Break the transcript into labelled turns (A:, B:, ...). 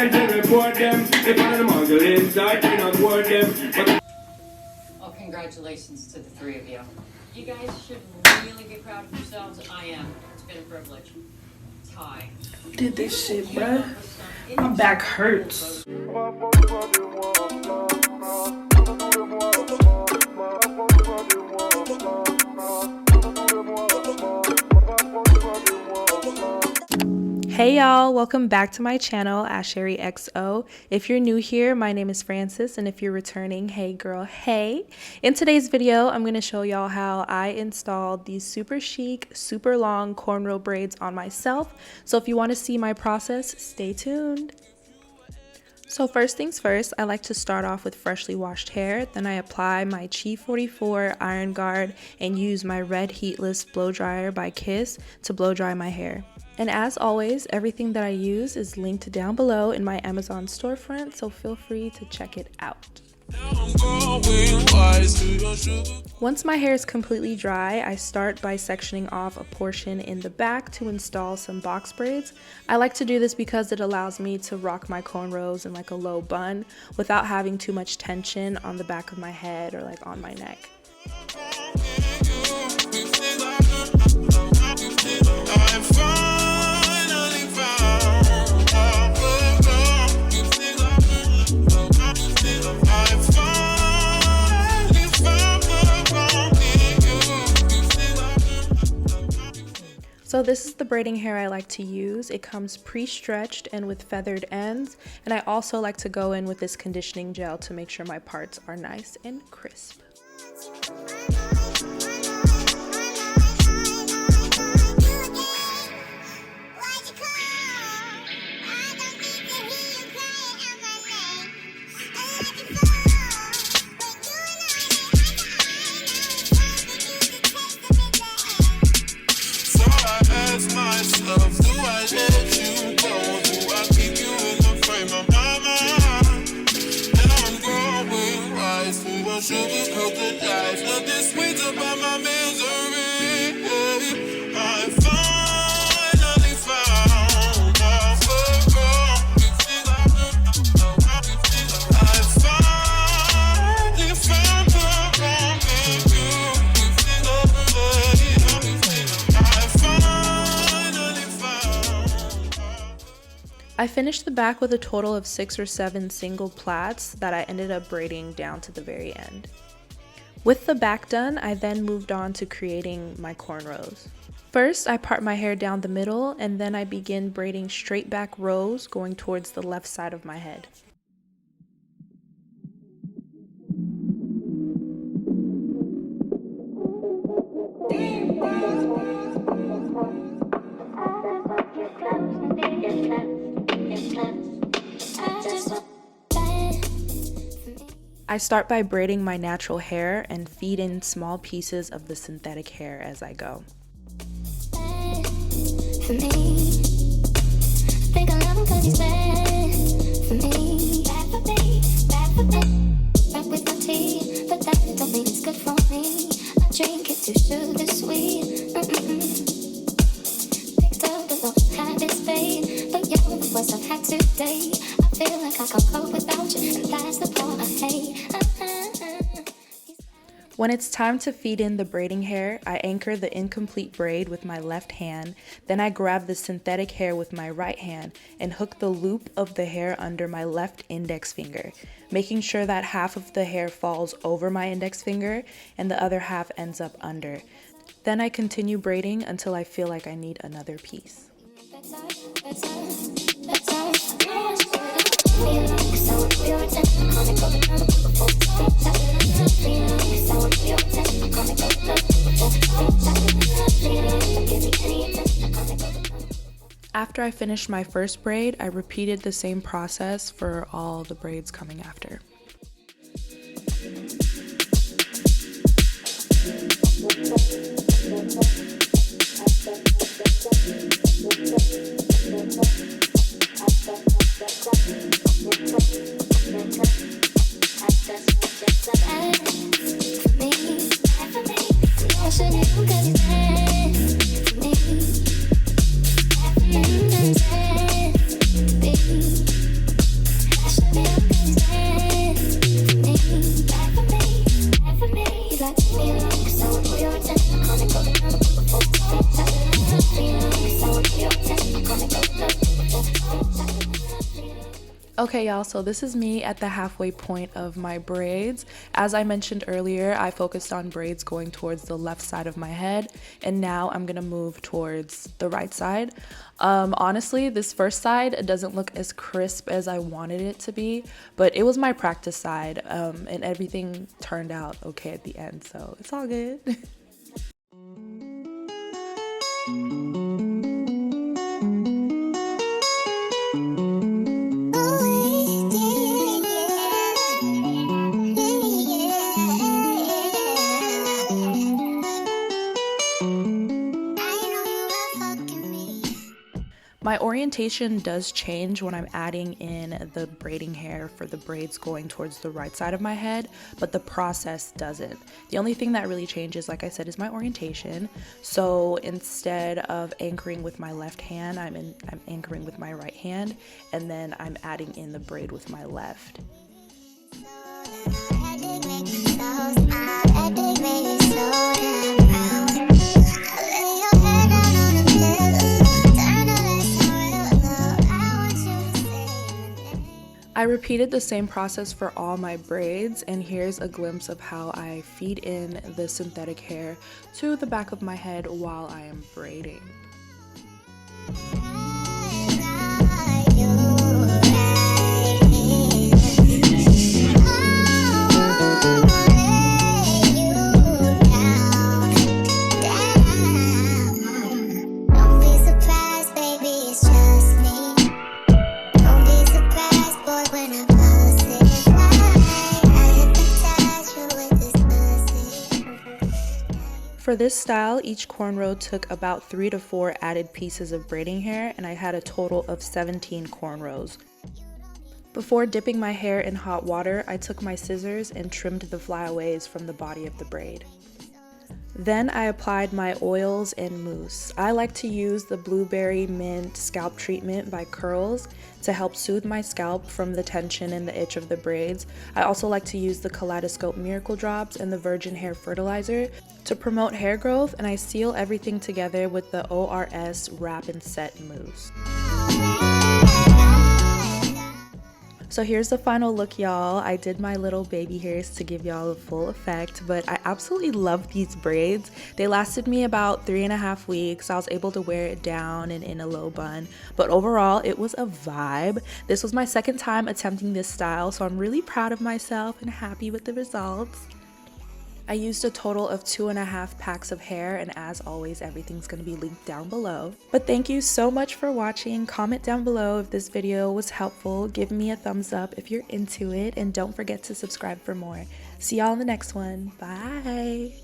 A: to report them. If one of the muggle inside, we not board them.
B: Well, congratulations to the three of you. You guys should really be proud of yourselves. I am. It's been a privilege. Ty.
C: Did this shit, bruh. My back hurts. Hey y'all, welcome back to my channel, AsheriXO. If you're new here, my name is Francis, and if you're returning, hey girl, hey. In today's video, I'm going to show y'all how I installed these super chic, super long cornrow braids on myself. So if you want to see my process, stay tuned. So first things first, I like to start off with freshly washed hair. Then I apply my Chi 44 iron guard and use my red heatless blow dryer by Kiss to blow dry my hair. And as always, everything that I use is linked down below in my Amazon storefront, so feel free to check it out. Once my hair is completely dry, I start by sectioning off a portion in the back to install some box braids. I like to do this because it allows me to rock my cornrows in like a low bun without having too much tension on the back of my head or like on my neck. So this is the braiding hair I like to use. It comes pre-stretched and with feathered ends, and I also like to go in with this conditioning gel to make sure my parts are nice and crisp. I finished the back with a total of 6 or 7 single plaits that I ended up braiding down to the very end. With the back done, I then moved on to creating my cornrows. First, I part my hair down the middle, and then I begin braiding straight back rows going towards the left side of my head. I start by braiding my natural hair and feed in small pieces of the synthetic hair as I go. When it's time to feed in the braiding hair, I anchor the incomplete braid with my left hand, then I grab the synthetic hair with my right hand and hook the loop of the hair under my left index finger, making sure that half of the hair falls over my index finger and the other half ends up under. Then I continue braiding until I feel like I need another piece. After I finished my first braid, I repeated the same process for all the braids coming after. Okay, y'all, so this is me at the halfway point of my braids. As I mentioned earlier, I focused on braids going towards the left side of my head, and now I'm gonna move towards the right side. Honestly, this first side doesn't look as crisp as I wanted it to be, but it was my practice side, and everything turned out okay at the end, so it's all good. My orientation does change when I'm adding in the braiding hair for the braids going towards the right side of my head, but the process doesn't. The only thing that really changes, like I said, is my orientation. So instead of anchoring with my left hand, I'm anchoring with my right hand, and then I'm adding in the braid with my left. I repeated the same process for all my braids, and here's a glimpse of how I feed in the synthetic hair to the back of my head while I am braiding. For this style, each cornrow took about 3 to 4 added pieces of braiding hair, and I had a total of 17 cornrows. Before dipping my hair in hot water, I took my scissors and trimmed the flyaways from the body of the braid. Then I applied my oils and mousse. I like to use the Blueberry Mint Scalp Treatment by Curls to help soothe my scalp from the tension and the itch of the braids. I also like to use the Kaleidoscope Miracle Drops and the Virgin Hair Fertilizer to promote hair growth, and I seal everything together with the ORS Wrap and Set Mousse. So here's the final look, y'all. I did my little baby hairs to give y'all a full effect, but I absolutely love these braids. They lasted me about 3.5 weeks. I was able to wear it down and in a low bun, but overall it was a vibe. This was my second time attempting this style, so I'm really proud of myself and happy with the results. I used a total of 2.5 packs of hair, and as always, everything's going to be linked down below. But thank you so much for watching. Comment down below if this video was helpful. Give me a thumbs up if you're into it, and don't forget to subscribe for more. See y'all in the next one. Bye!